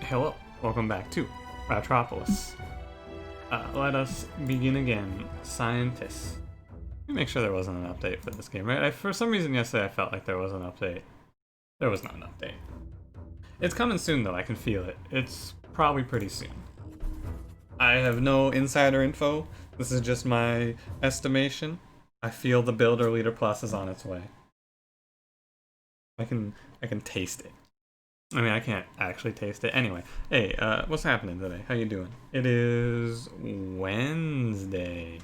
Hello, welcome back to Ratropolis. Let us begin again. Scientists. Let me make sure there wasn't an update for this game, right? For some reason yesterday I felt like there was an update. There was not an update. It's coming soon though, I can feel it. It's probably pretty soon. I have no insider info. This is just my estimation. I feel the Builder Leader Plus is on its way. I can taste it. I mean, I can't actually taste it. Anyway, hey, what's happening today? How you doing? It is Wednesday.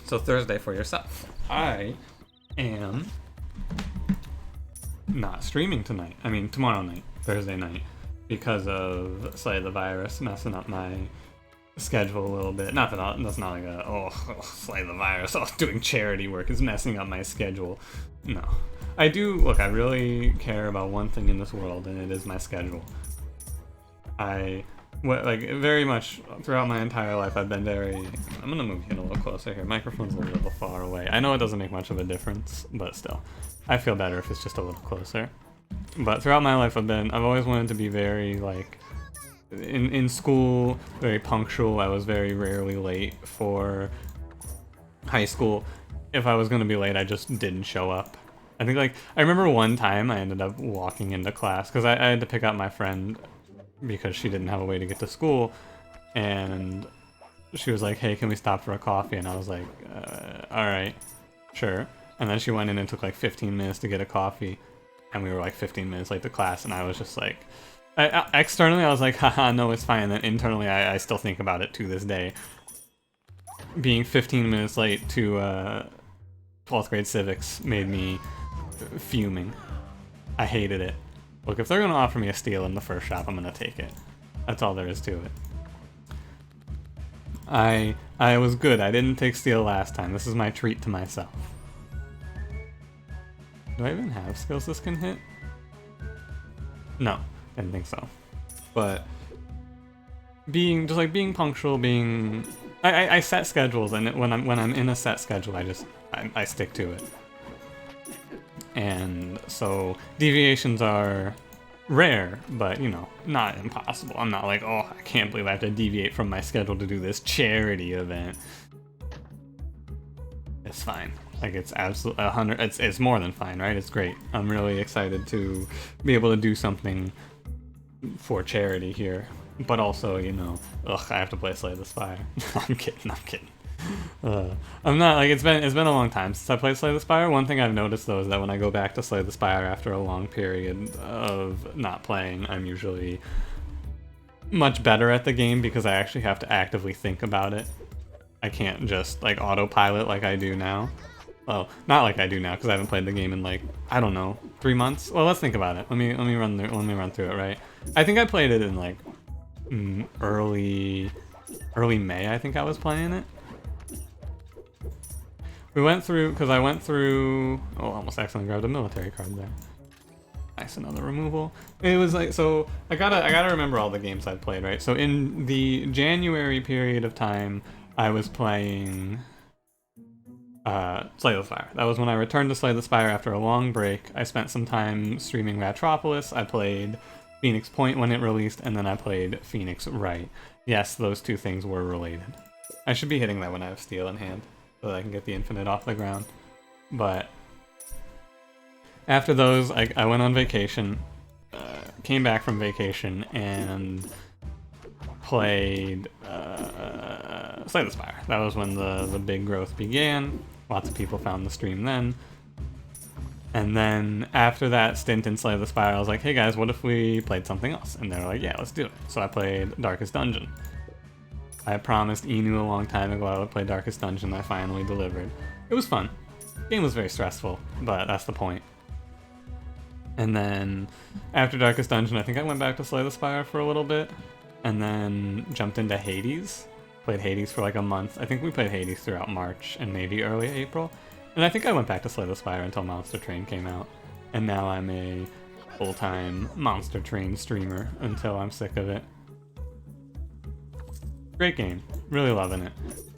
So Thursday for yourself. I am not streaming tonight. I mean, tomorrow night, Thursday night, because of Slay the Virus messing up my schedule a little bit. Not that that's not like a, Slay the Virus, doing charity work is messing up my schedule. No. I really care about one thing in this world, and it is my schedule. Very much throughout my entire life, I've been I'm gonna move you in a little closer here. Microphone's a little far away. I know it doesn't make much of a difference, but still. I feel better if it's just a little closer. But throughout my life, I've always wanted to be very, in school, very punctual. I was very rarely late for high school. If I was gonna be late, I just didn't show up. I think I remember one time I ended up walking into class because I had to pick up my friend because she didn't have a way to get to school, and she was like, hey, can we stop for a coffee? And I was like, alright, sure. And then she went in and took 15 minutes to get a coffee, and we were 15 minutes late to class, and I was just externally I was like, haha, no, it's fine. And then internally I still think about it to this day. Being 15 minutes late to 12th grade civics made me fuming. I hated it. Look, if they're gonna offer me a steal in the first shop, I'm gonna take it. That's all there is to it. I was good. I didn't take steal last time. This is my treat to myself. Do I even have skills this can hit? No, didn't think so. But being punctual, I set schedules, and when I'm in a set schedule, I stick to it. And so deviations are rare, but not impossible. I'm not like, oh, I can't believe I have to deviate from my schedule to do this charity event. It's fine. It's absolutely 100. It's more than fine, right? It's great. I'm really excited to be able to do something for charity here. But also, I have to play Slay the Spire. I'm kidding. I'm not, it's been a long time since I played Slay the Spire. One thing I've noticed though is that when I go back to Slay the Spire after a long period of not playing, I'm usually much better at the game because I actually have to actively think about it. I can't just autopilot like I do now. Well, not like I do now because I haven't played the game in I don't know, 3 months. Well, let's think about it. Let me run through it, right? I think I played it in early May. I think I was playing it. I went through, oh, almost accidentally grabbed a military card there. Nice, another removal. It was so I gotta remember all the games I've played, right? So in the January period of time, I was playing Slay the Spire. That was when I returned to Slay the Spire after a long break. I spent some time streaming Ratropolis. I played Phoenix Point when it released, and then I played Phoenix Wright. Yes, those two things were related. I should be hitting that when I have steel in hand, so that I can get the infinite off the ground. But after those, I went on vacation, came back from vacation, and played Slay the Spire. That was when the big growth began. Lots of people found the stream then. And then after that stint in Slay the Spire, I was like, hey guys, what if we played something else? And they were like, yeah, let's do it. So I played Darkest Dungeon. I promised Inu a long time ago I would play Darkest Dungeon. I finally delivered. It was fun. The game was very stressful, but that's the point. And then after Darkest Dungeon, I think I went back to Slay the Spire for a little bit, and then jumped into Hades. Played Hades for a month. I think we played Hades throughout March and maybe early April. And I think I went back to Slay the Spire until Monster Train came out. And now I'm a full-time Monster Train streamer until I'm sick of it. Great game. Really loving it.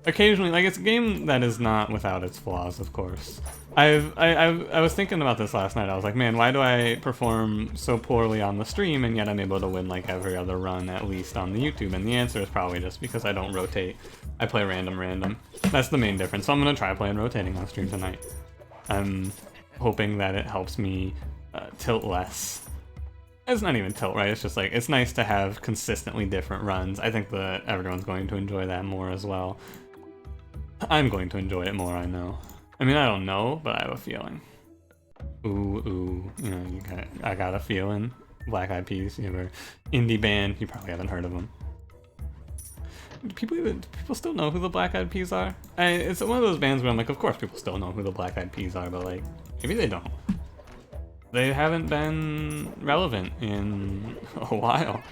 occasionally, like, it's a game that is not without its flaws, of course. I was thinking about this last night. I was like, man, why do I perform so poorly on the stream and yet I'm able to win like every other run, at least on the YouTube? And the answer is probably just because I don't rotate. I play random. That's the main difference. So I'm gonna try playing rotating on stream tonight. I'm hoping that it helps me tilt less. It's not even tilt, right? It's just like, it's nice to have consistently different runs. I think that everyone's going to enjoy that more as well. I'm going to enjoy it more, I know. I mean, I don't know, but I have a feeling. Ooh, you know, I got a feeling. Black Eyed Peas, you ever indie band? You probably haven't heard of them. Do people still know who the Black Eyed Peas are? It's one of those bands where I'm like, of course people still know who the Black Eyed Peas are, but like, maybe they don't. They haven't been relevant in a while.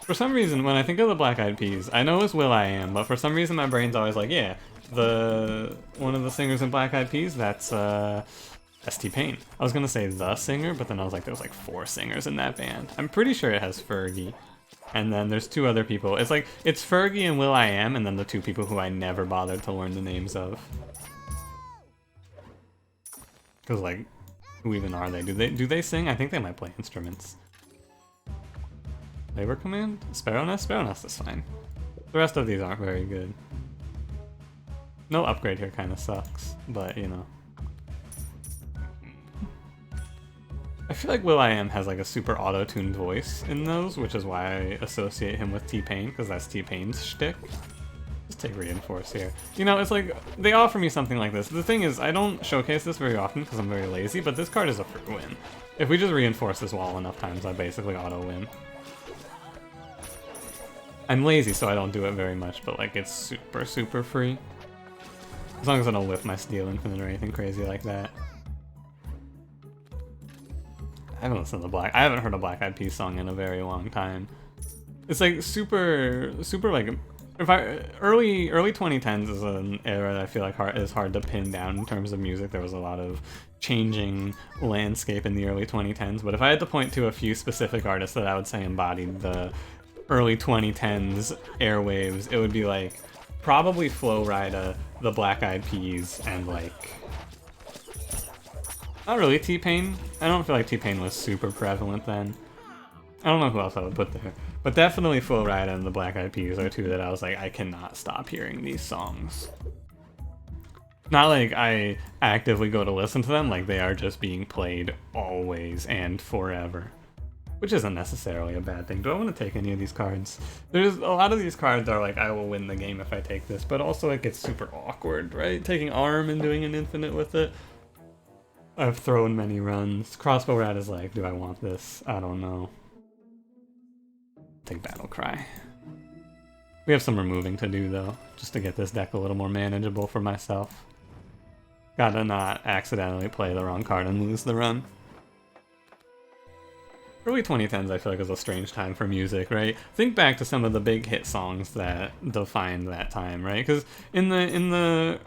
For some reason, when I think of the Black Eyed Peas, I know it's will.i.am, but for some reason my brain's always like, yeah, one of the singers in Black Eyed Peas, that's T-Pain. I was gonna say the singer, but then I was like, there's like 4 singers in that band. I'm pretty sure it has Fergie, and then there's 2 other people. It's like, it's Fergie and will.i.am, and then the 2 people who I never bothered to learn the names of. Cause like, who even are they? Do they sing? I think they might play instruments. Labor Command? Sparrow Nest? Sparrow Nest is fine. The rest of these aren't very good. No upgrade here kind of sucks, but you know. I feel like will.i.am has like a super auto-tuned voice in those, which is why I associate him with T-Pain, because that's T-Pain's shtick. Just take Reinforce here. You know, it's like, they offer me something like this. The thing is, I don't showcase this very often because I'm very lazy, but this card is a free win. If we just reinforce this wall enough times, I basically auto-win. I'm lazy, so I don't do it very much, but like, it's super free. As long as I don't whip my Steel Infinite or anything crazy like that. I haven't listened to I haven't heard a Black Eyed Peas song in a very long time. It's like super like, early 2010s is an era that I feel like is hard to pin down in terms of music. There was a lot of changing landscape in the early 2010s, but if I had to point to a few specific artists that I would say embodied the early 2010s airwaves, it would be like probably Flo Rida, the Black Eyed Peas, and like, not really T-Pain. I don't feel like T-Pain was super prevalent then. I don't know who else I would put there, but definitely Flo Rida and the Black Eyed Peas are 2 that I was like, I cannot stop hearing these songs. Not like I actively go to listen to them, like they are just being played always and forever. Which isn't necessarily a bad thing. Do I want to take any of these cards? There's a lot of these cards are like, I will win the game if I take this, but also it gets super awkward, right? Taking Arm and doing an infinite with it. I've thrown many runs. Crossbow Rat is like, do I want this? I don't know. Take Battle Cry. We have some removing to do though, just to get this deck a little more manageable for myself. Gotta not accidentally play the wrong card and lose the run. Early 2010s I feel like was a strange time for music, right? Think back to some of the big hit songs that defined that time, right? Because in the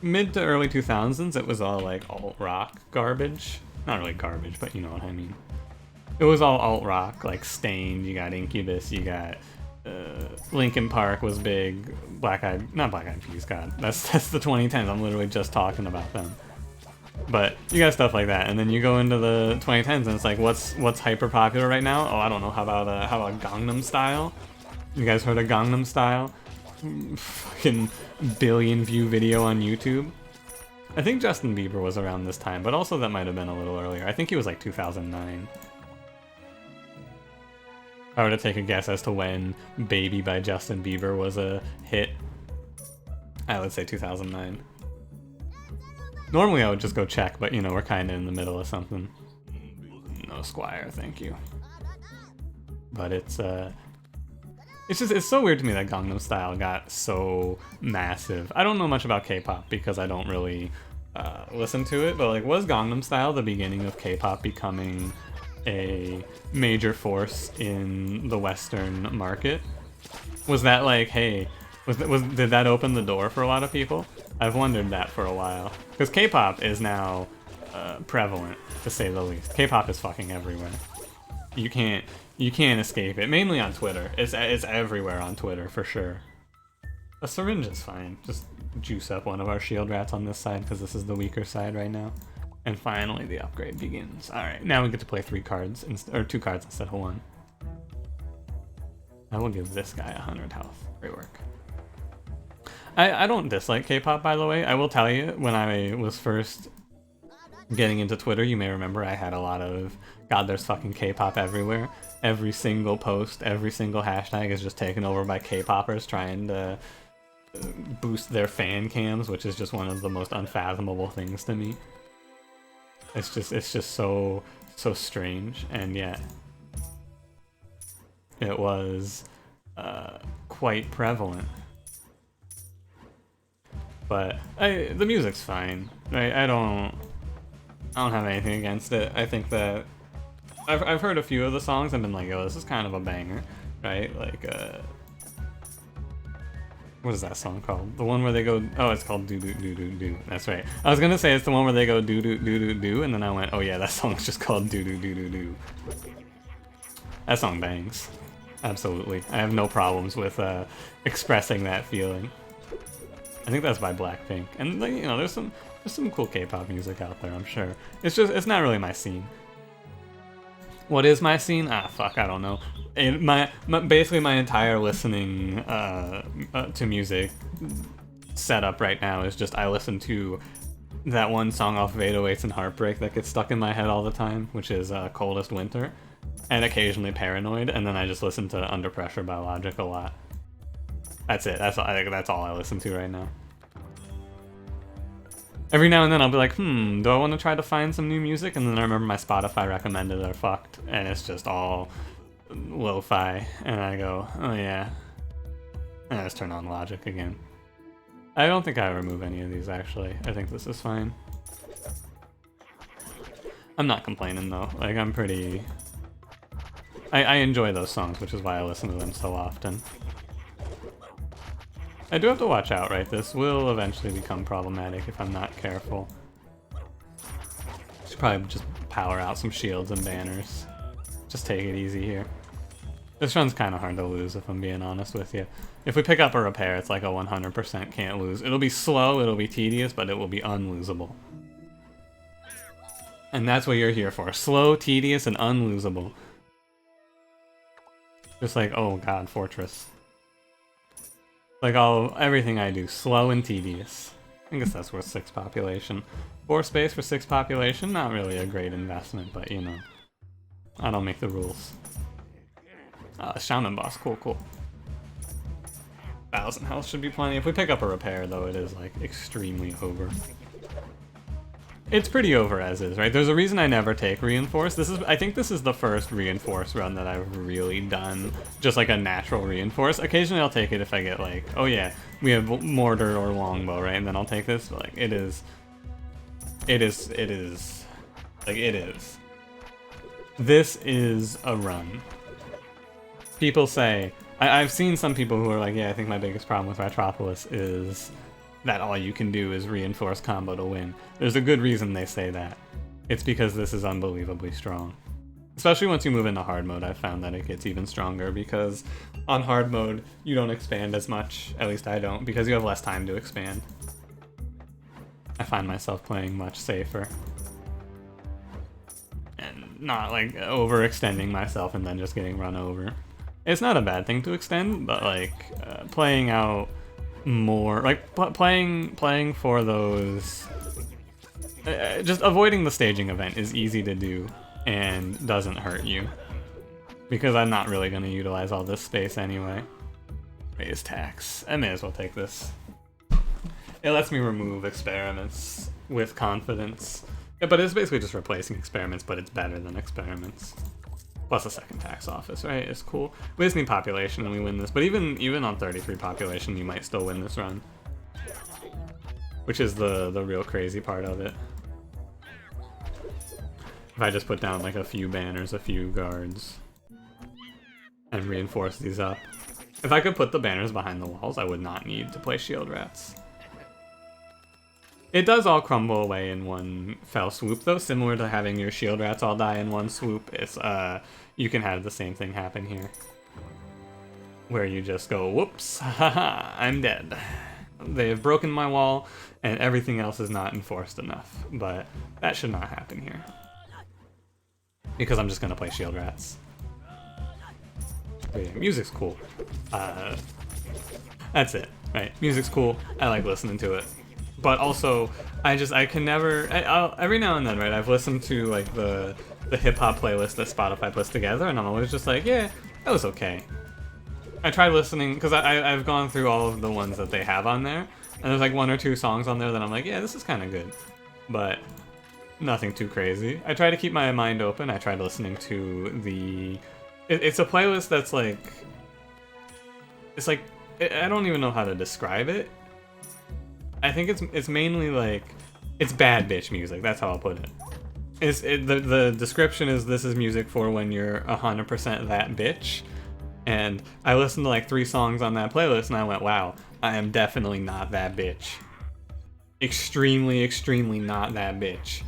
mid to early 2000s it was all like alt-rock garbage. Not really garbage, but you know what I mean. It was all alt-rock, like Stained, you got Incubus, you got Linkin Park was big, not Black Eyed Peas, God, that's the 2010s, I'm literally just talking about them. But you got stuff like that, and then you go into the 2010s and it's like, what's hyper popular right now? Oh, I don't know, how about Gangnam Style? You guys heard of Gangnam Style? Fucking billion view video on YouTube. I think Justin Bieber was around this time, but also that might have been a little earlier. I think he was like 2009. If I were to take a guess as to when Baby by Justin Bieber was a hit, I would say 2009. Normally I would just go check, but you know, we're kind of in the middle of something. No Squire, thank you. But it's so weird to me that Gangnam Style got so massive. I don't know much about K-pop because I don't really listen to it, but like, was Gangnam Style the beginning of K-pop becoming a major force in the Western market? Was that like, hey, did that open the door for a lot of people? I've wondered that for a while. Because K-pop is now prevalent, to say the least. K-pop is fucking everywhere. You can't escape it. Mainly on Twitter. It's everywhere on Twitter, for sure. A syringe is fine. Just juice up one of our shield rats on this side because this is the weaker side right now. And finally the upgrade begins. Alright, now we get to play 3 cards, or 2 cards instead of 1. I will give this guy 100 health. Great work. I don't dislike K-pop, by the way. I will tell you, when I was first getting into Twitter, you may remember I had a lot of, God, there's fucking K-pop everywhere. Every single post, every single hashtag is just taken over by K-poppers trying to boost their fan cams, which is just one of the most unfathomable things to me. It's just so strange, and yet it was quite prevalent. But the music's fine, right? I don't have anything against it. I think that I've heard a few of the songs and been like, yo, this is kind of a banger, right? Like, what is that song called? The one where they go, oh, it's called Do Do Do Do Do. That's right. I was gonna say it's the one where they go Do Do Do Do Do, and then I went, oh yeah, that song's just called Do Do Do Do Do. That song bangs. Absolutely. I have no problems with expressing that feeling. I think that's by Blackpink, and you know, there's some cool K-pop music out there, I'm sure. It's not really my scene. What is my scene? Ah, fuck, I don't know. Basically my entire listening to music setup right now is just I listen to that one song off of 808s and Heartbreak that gets stuck in my head all the time, which is Coldest Winter, and occasionally Paranoid, and then I just listen to Under Pressure by Logic a lot. That's it. I think that's all I listen to right now. Every now and then I'll be like, do I want to try to find some new music? And then I remember my Spotify recommended are fucked, and it's just all lo-fi. And I go, oh yeah. And I just turn on Logic again. I don't think I remove any of these, actually. I think this is fine. I'm not complaining, though. Like, I'm pretty... I enjoy those songs, which is why I listen to them so often. I do have to watch out, right? This will eventually become problematic if I'm not careful. Should probably just power out some shields and banners. Just take it easy here. This run's kind of hard to lose, if I'm being honest with you. If we pick up a repair, it's like a 100% can't lose. It'll be slow, it'll be tedious, but it will be unlosable. And that's what you're here for. Slow, tedious, and unlosable. Just like, oh god, Fortress. Like everything I do, slow and tedious. I guess that's worth 6 population. 4 space for 6 population, not really a great investment, but you know. I don't make the rules. Shaman boss, cool. 1,000 health should be plenty. If we pick up a repair, though, it is like extremely over. It's pretty over as is, right? There's a reason I never take Reinforce. I think this is the first Reinforce run that I've really done, just like a natural Reinforce. Occasionally I'll take it if I get like, oh yeah, we have Mortar or Longbow, right? And then I'll take this, but like, it is. This is a run. People say, I've seen some people who are like, yeah, I think my biggest problem with Ratropolis is that all you can do is Reinforce combo to win. There's a good reason they say that. It's because this is unbelievably strong. Especially once you move into hard mode, I've found that it gets even stronger because on hard mode, you don't expand as much, at least I don't, because you have less time to expand. I find myself playing much safer. And not like overextending myself and then just getting run over. It's not a bad thing to extend, but like playing out more, like playing for those, just avoiding the staging event is easy to do and doesn't hurt you because I'm not really going to utilize all this space anyway. Raise tax. I may as well take this. It lets me remove experiments with confidence. Yeah, but it's basically just replacing experiments, but it's better than experiments. Plus a second tax office, right? It's cool. We just need population and we win this. But even on 33 population, you might still win this run. Which is the real crazy part of it. If I just put down like a few banners, a few guards, and reinforce these up. If I could put the banners behind the walls, I would not need to play shield rats. It does all crumble away in one fell swoop, though, similar to having your shield rats all die in one swoop. It's you can have the same thing happen here. where you just go, whoops, haha, I'm dead. They have broken my wall, and everything else is not enforced enough. But that should not happen here. Because I'm just gonna play Shield Rats. But yeah, music's cool. That's it, right? Music's cool. I like listening to it. But also, I can never... every now and then, right, I've listened to like the hip-hop playlist that Spotify puts together, and I'm always just like, yeah, that was okay. I tried listening, because I've gone through all of the ones that they have on there, and there's like 1 or 2 songs on there that I'm like, yeah, this is kind of good. But nothing too crazy. I try to keep my mind open. I tried listening to the... It's a playlist that's like... It's like... I don't even know how to describe it. I think it's mainly like... It's bad bitch music, that's how I'll put it. The description is, this is music for when you're 100% that bitch. And I listened to like 3 songs on that playlist and I went, wow, I am definitely not that bitch. Extremely, extremely not that bitch.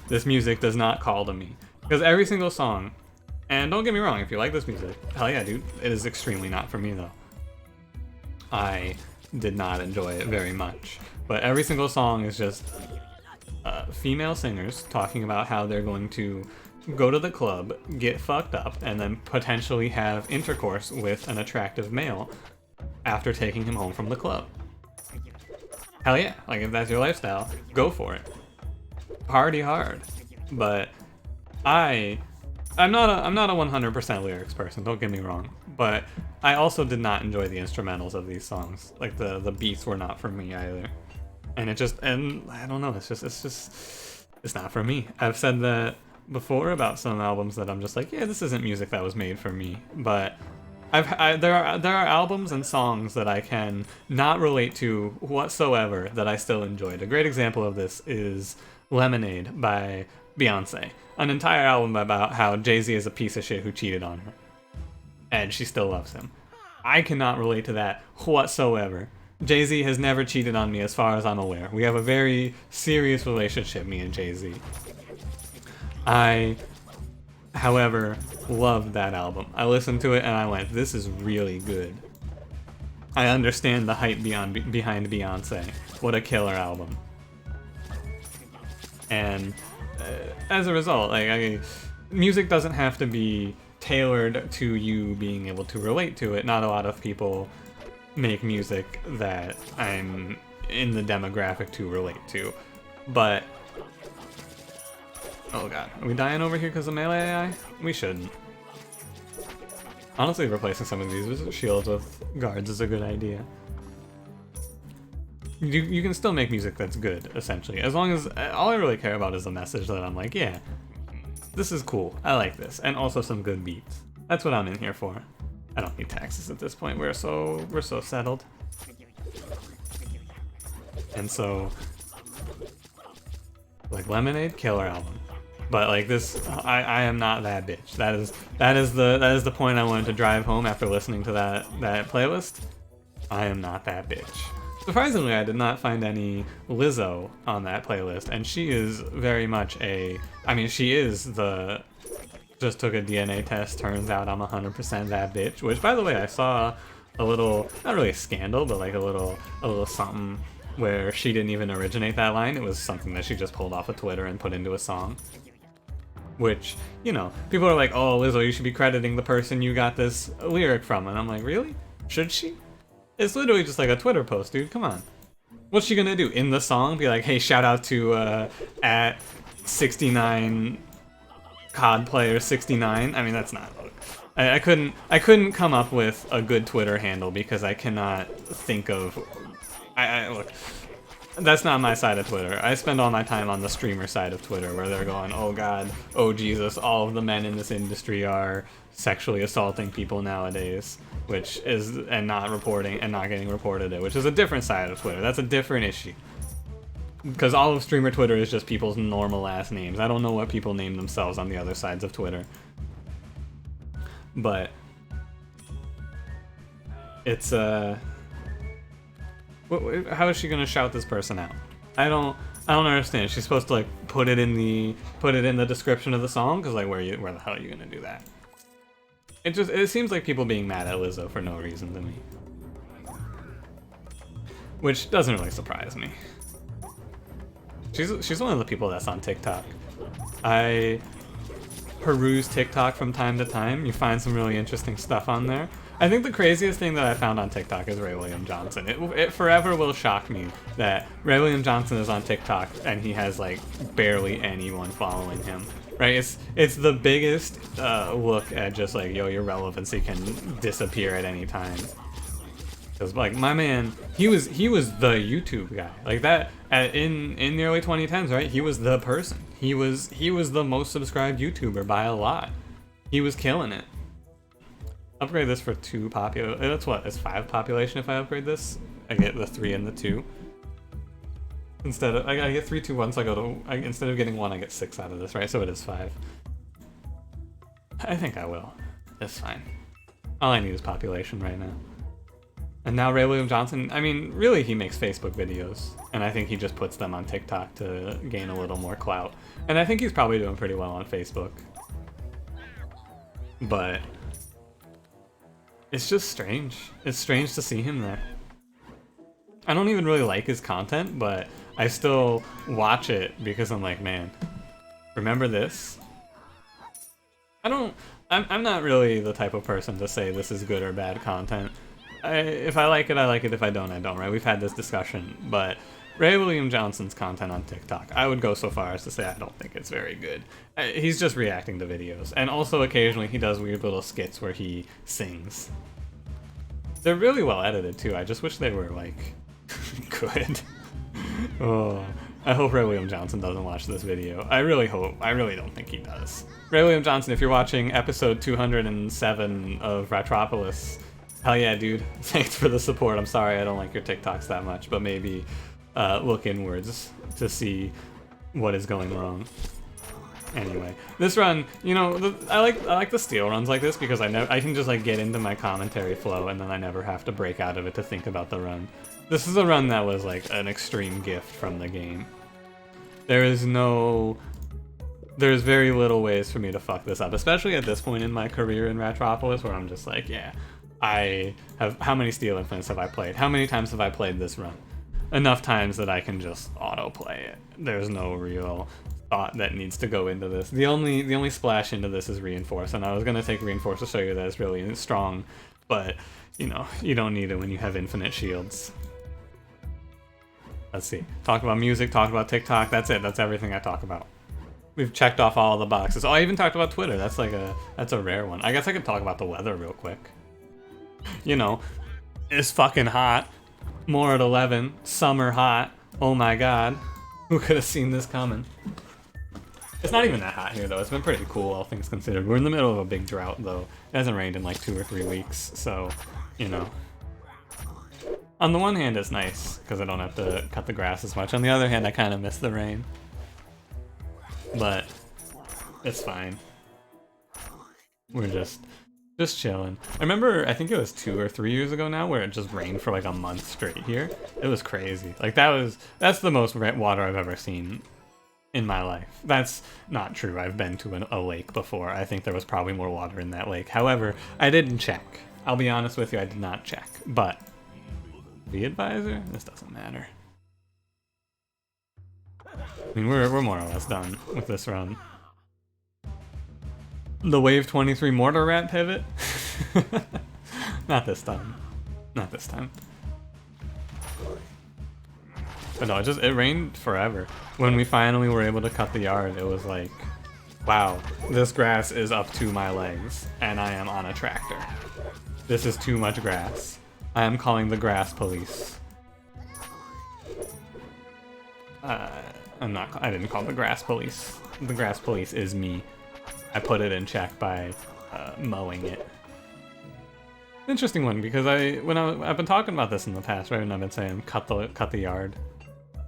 This music does not call to me. Because every single song, and don't get me wrong, if you like this music, hell yeah, dude, it is extremely not for me though. I did not enjoy it very much. But every single song is just female singers talking about how they're going to go to the club, get fucked up, and then potentially have intercourse with an attractive male after taking him home from the club. Hell yeah, like if that's your lifestyle, go for it. Party hard. But I'm not a 100% lyrics person, don't get me wrong. But I also did not enjoy the instrumentals of these songs. Like the beats were not for me either. And I don't know, it's not for me. I've said that before about some albums that I'm just like, yeah, this isn't music that was made for me. But there are albums and songs that I can not relate to whatsoever that I still enjoyed. A great example of this is Lemonade by Beyonce. An entire album about how Jay-Z is a piece of shit who cheated on her. And she still loves him. I cannot relate to that whatsoever. Jay-Z has never cheated on me as far as I'm aware. We have a very serious relationship, me and Jay-Z. I, however, loved that album. I listened to it and I went, this is really good. I understand the hype behind Beyonce. What a killer album. And as a result, like music doesn't have to be tailored to you being able to relate to it. Not a lot of people make music that I'm in the demographic to relate to. But oh god, are we dying over here because of melee AI? We shouldn't. Honestly, replacing some of these shields with guards is a good idea. You can still make music that's good, essentially. As long as, all I really care about is the message that I'm like, yeah, this is cool, I like this. And also some good beats. That's what I'm in here for. I don't need taxes at this point, we're so settled. And so, like Lemonade, killer album. But like this, I am not that bitch. That is the point I wanted to drive home after listening to that playlist. I am not that bitch. Surprisingly, I did not find any Lizzo on that playlist, and she is very much she is the just took a DNA test, turns out I'm 100% that bitch, which by the way, I saw a little, not really a scandal, but like a little something where she didn't even originate that line. It was something that she just pulled off of Twitter and put into a song. Which, you know, people are like, oh, Lizzo, you should be crediting the person you got this lyric from. And I'm like, really? Should she? It's literally just like a Twitter post, dude. Come on. What's she gonna do? In the song? Be like, hey, shout out to at 69 COD player 69? I mean, that's not... I couldn't come up with a good Twitter handle because I cannot think of... look, that's not my side of Twitter. I spend all my time on the streamer side of Twitter where they're going, oh god, oh Jesus, all of the men in this industry are sexually assaulting people nowadays, which is, and not reporting, and not getting reported it, which is a different side of Twitter. That's a different issue. Because all of streamer Twitter is just people's normal last names. I don't know what people name themselves on the other sides of Twitter. But it's how is she gonna shout this person out? I don't understand. She's supposed to like put it in the description of the song, because like where the hell are you gonna do that? it seems like people being mad at Lizzo for no reason to me. Which doesn't really surprise me. She's one of the people that's on TikTok. I peruse TikTok from time to time. You find some really interesting stuff on there. I think the craziest thing that I found on TikTok is Ray William Johnson. It forever will shock me that Ray William Johnson is on TikTok and he has like barely anyone following him. Right? It's the biggest look at just like, yo, your relevancy can disappear at any time. Because like my man, he was the YouTube guy, like that in the early 2010s, right? He was the person. He was the most subscribed YouTuber by a lot. He was killing it. Upgrade this for 2 popular. That's what? It's 5 population if I upgrade this. I get the 3 and the 2. Instead of I get 3, 2, 1, so I go to instead of getting 1, I get 6 out of this, right? So it is 5. I think I will. It's fine. All I need is population right now. And now Ray William Johnson, I mean, really he makes Facebook videos, and I think he just puts them on TikTok to gain a little more clout. And I think he's probably doing pretty well on Facebook. But it's just strange. It's strange to see him there. I don't even really like his content, but I still watch it because I'm like, man, remember this? I'm not really the type of person to say this is good or bad content. If I like it, I like it. If I don't, I don't, right? We've had this discussion, but Ray William Johnson's content on TikTok, I would go so far as to say I don't think it's very good. He's just reacting to videos, and also occasionally he does weird little skits where he sings. They're really well edited too. I just wish they were like good. Oh, I hope Ray William Johnson doesn't watch this video. I really hope. I really don't think he does. Ray William Johnson, if you're watching episode 207 of Ratropolis, hell yeah, dude. Thanks for the support. I'm sorry I don't like your TikToks that much, but maybe look inwards to see what is going wrong. Anyway, this run, you know, I like the steal runs like this because I can just like get into my commentary flow and then I never have to break out of it to think about the run. This is a run that was like an extreme gift from the game. There's very little ways for me to fuck this up, especially at this point in my career in Ratropolis where I'm just like, yeah, how many Steel Infinites have I played? How many times have I played this run? Enough times that I can just auto-play it. There's no real thought that needs to go into this. The only splash into this is Reinforce, and I was gonna take Reinforce to show you that it's really strong, but you know, you don't need it when you have infinite shields. Let's see. Talk about music, talk about TikTok, that's it. That's everything I talk about. We've checked off all the boxes. Oh, I even talked about Twitter. That's a rare one. I guess I could talk about the weather real quick. You know, it's fucking hot. More at 11. Summer hot. Oh my god. Who could have seen this coming? It's not even that hot here though. It's been pretty cool, all things considered. We're in the middle of a big drought though. It hasn't rained in like 2 or 3 weeks, so, you know. On the one hand, it's nice, because I don't have to cut the grass as much. On the other hand, I kind of miss the rain. But it's fine. We're just chilling. I remember, I think it was 2 or 3 years ago now, where it just rained for like a month straight here. It was crazy. Like that's the most water I've ever seen in my life. That's not true. I've been to a lake before. I think there was probably more water in that lake. However, I didn't check. I'll be honest with you, I did not check. But the advisor, this doesn't matter. I mean, we're more or less done with this run. The Wave 23 Mortar Rat pivot? Not this time. Not this time. But no, it rained forever. When we finally were able to cut the yard, it was like, wow, this grass is up to my legs, and I am on a tractor. This is too much grass. I am calling the grass police. I didn't call the grass police. The grass police is me. I put it in check by mowing it. Interesting one, because I've been talking about this in the past, right? And I've been saying cut the yard,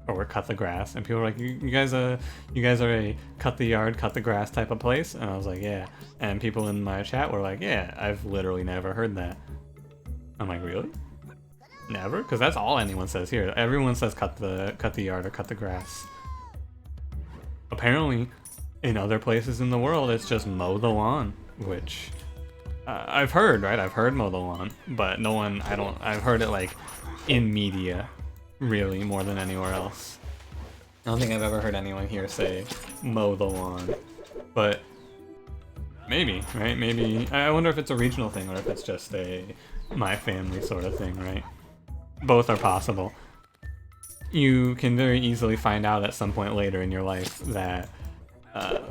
or cut the grass, and people were like, you guys are a cut the yard, cut the grass type of place, and I was like, yeah. And people in my chat were like, yeah, I've literally never heard that. I'm like, really? Never? Because that's all anyone says here. Everyone says cut the yard or cut the grass. Apparently, in other places in the world, it's just mow the lawn, which I've heard, right? I've heard mow the lawn, but no one, I've heard it like in media, really, more than anywhere else. I don't think I've ever heard anyone here say mow the lawn, but maybe, right? Maybe, I wonder if it's a regional thing or if it's just a my family sort of thing, right? Both are possible. You can very easily find out at some point later in your life that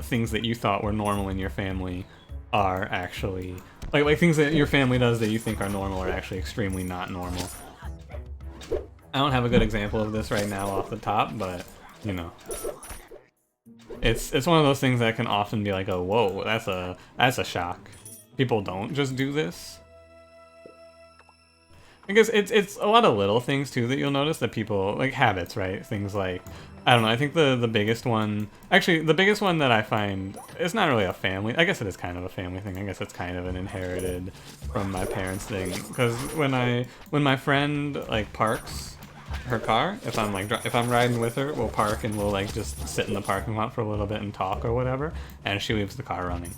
things that you thought were normal in your family are actually like things that your family does that you think are normal are actually extremely not normal. I don't have a good example of this right now off the top, but you know, it's one of those things that can often be like, oh, whoa, that's a shock. People don't just do this. I guess it's a lot of little things too that you'll notice that people, like habits, right? Things like, I don't know, I think the biggest one, actually the biggest one that I find, it's not really a family, I guess it is kind of a family thing, I guess it's kind of an inherited from my parents thing, because when my friend like parks her car, if I'm riding with her, we'll park and we'll like just sit in the parking lot for a little bit and talk or whatever, and she leaves the car running,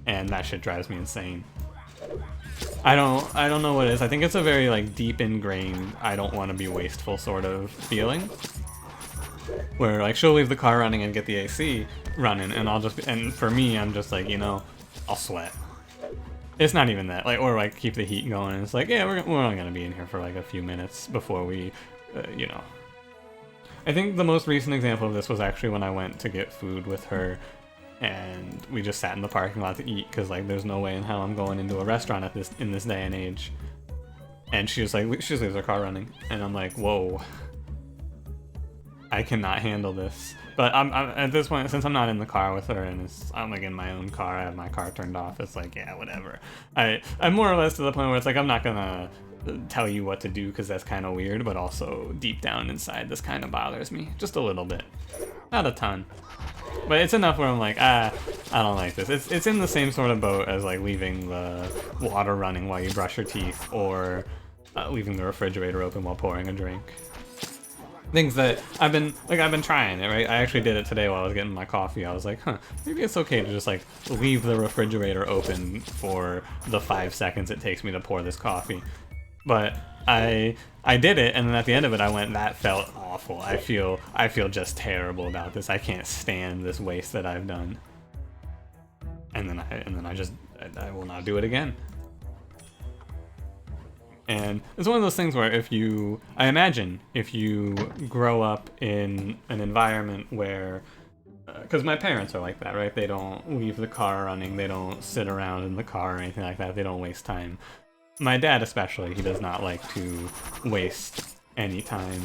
and that shit drives me insane. I don't know what it is. I think it's a very like deep ingrained I don't want to be wasteful sort of feeling, where like she'll leave the car running and get the AC running, and and for me I'm just like, you know, I'll sweat. It's not even that, like, or like keep the heat going, and it's like, yeah, we're only gonna be in here for like a few minutes before we you know. I think the most recent example of this was actually when I went to get food with her, and we just sat in the parking lot to eat, because like there's no way in hell I'm going into a restaurant in this day and age. And she was like, she just leaves her car running, and I'm like, whoa, I cannot handle this. But I'm at this point, since I'm not in the car with her, and I'm like in my own car, I have my car turned off, it's like, yeah, whatever. I'm more or less to the point where it's like, I'm not gonna tell you what to do because that's kind of weird, but also deep down inside this kind of bothers me just a little bit, not a ton, but it's enough where I'm like, I don't like this. It's in the same sort of boat as like leaving the water running while you brush your teeth, or leaving the refrigerator open while pouring a drink. Things that I've been trying it, right? I actually did it today while I was getting my coffee. I was like, maybe it's okay to just like leave the refrigerator open for the 5 seconds it takes me to pour this coffee. But I did it, and then at the end of it I went, that felt awful. I feel just terrible about this. I can't stand this waste that I've done. And then I will not do it again. And it's one of those things where I imagine if you grow up in an environment where, because my parents are like that, right? They don't leave the car running, they don't sit around in the car or anything like that, they don't waste time. My dad especially, he does not like to waste any time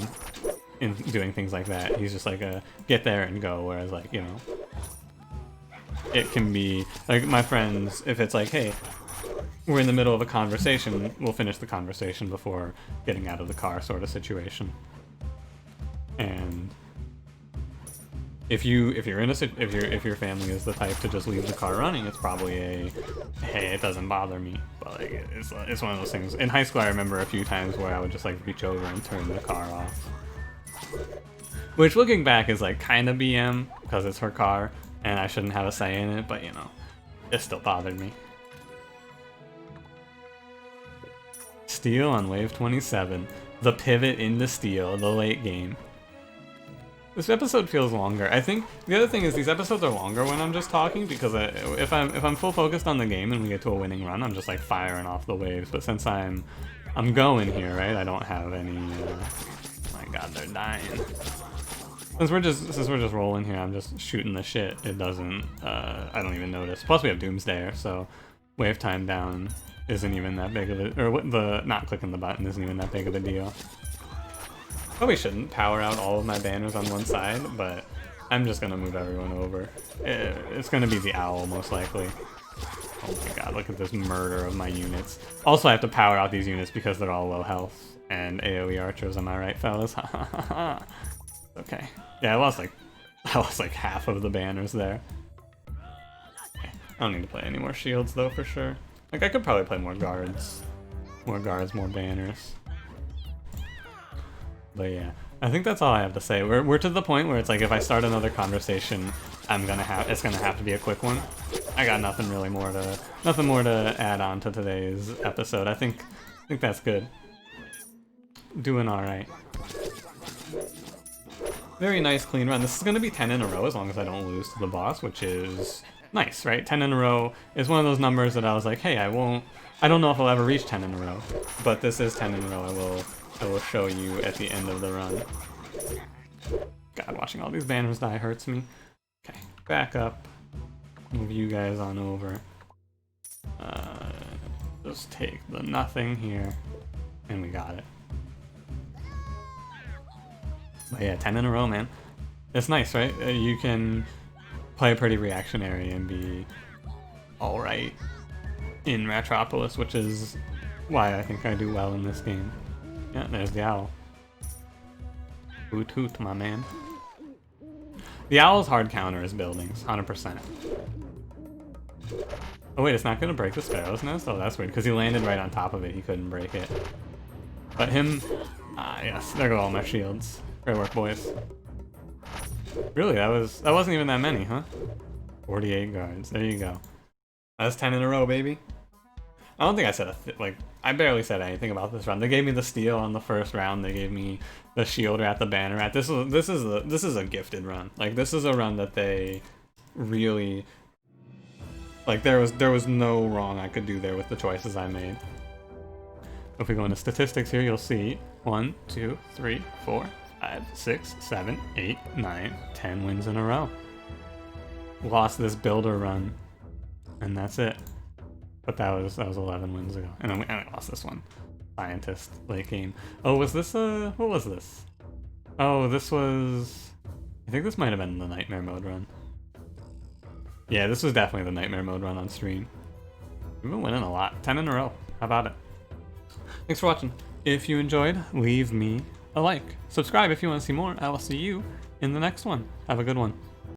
in doing things like that. He's just like a get there and go, whereas like, you know, it can be, like my friends, if it's like, hey, we're in the middle of a conversation, we'll finish the conversation before getting out of the car sort of situation. And if your family is the type to just leave the car running, it's probably a, hey, it doesn't bother me. But like, it's one of those things. In high school, I remember a few times where I would just like reach over and turn the car off. Which, looking back, is like kind of BM because it's her car and I shouldn't have a say in it. But you know, it still bothered me. Steel on wave 27. The pivot into steel, the late game. This episode feels longer. I think the other thing is these episodes are longer when I'm just talking, because if I'm full focused on the game and we get to a winning run, I'm just like firing off the waves. But since I'm going here, right? I don't have any. My God, they're dying. Since we're just rolling here, I'm just shooting the shit. It doesn't. I don't even notice. Plus we have Doomsdayer, so wave time down isn't even that big of a, or the not clicking the button isn't even that big of a deal. Probably shouldn't power out all of my banners on one side, but I'm just gonna move everyone over. It's gonna be the owl, most likely. Oh my God, look at this murder of my units. Also, I have to power out these units because they're all low health and AoE archers, am I right, fellas? Okay. Yeah, I lost like half of the banners there. Okay. I don't need to play any more shields though, for sure. Like, I could probably play more guards. More guards, more banners. But yeah, I think that's all I have to say. We're to the point where it's like if I start another conversation, it's gonna have to be a quick one. I got nothing really more to add on to today's episode. I think that's good. Doing all right. Very nice, clean run. This is gonna be 10 in a row as long as I don't lose to the boss, which is nice, right? 10 in a row is one of those numbers that I was like, hey, I don't know if I'll ever reach 10 in a row, but this is 10 in a row. I will show you at the end of the run. God, watching all these banners die hurts me. Okay, back up. Move you guys on over. Just take the nothing here, and we got it. But yeah, 10 in a row, man. It's nice, right? You can play pretty reactionary and be alright in Ratropolis, which is why I think I do well in this game. Yeah, there's the owl. Hoot hoot, my man. The owl's hard counter is buildings, 100%. Oh wait, it's not gonna break the sparrow's nest? Oh, that's weird, because he landed right on top of it, he couldn't break it. But him... Ah, yes, there go all my shields. Great work, boys. Really, that wasn't even that many, huh? 48 guards, there you go. That's 10 in a row, baby. I don't think I said I barely said anything about this run. They gave me the steal on the first round. They gave me the shield rat, the banner rat. This is a gifted run. Like, this is a run that they really, like, there was no wrong I could do there with the choices I made. If we go into statistics here, you'll see 1, 2, 3, 4, 5, 6, 7, 8, 9, 10 wins in a row. Lost this builder run, and that's it. But that was 11 wins ago, and then I lost this one. Scientist late game. Oh, was this what was this? Oh, this was. I think this might have been the nightmare mode run. Yeah, this was definitely the nightmare mode run on stream. We've been winning a lot. 10 in a row. How about it? Thanks for watching. If you enjoyed, leave me a like. Subscribe if you want to see more. I will see you in the next one. Have a good one.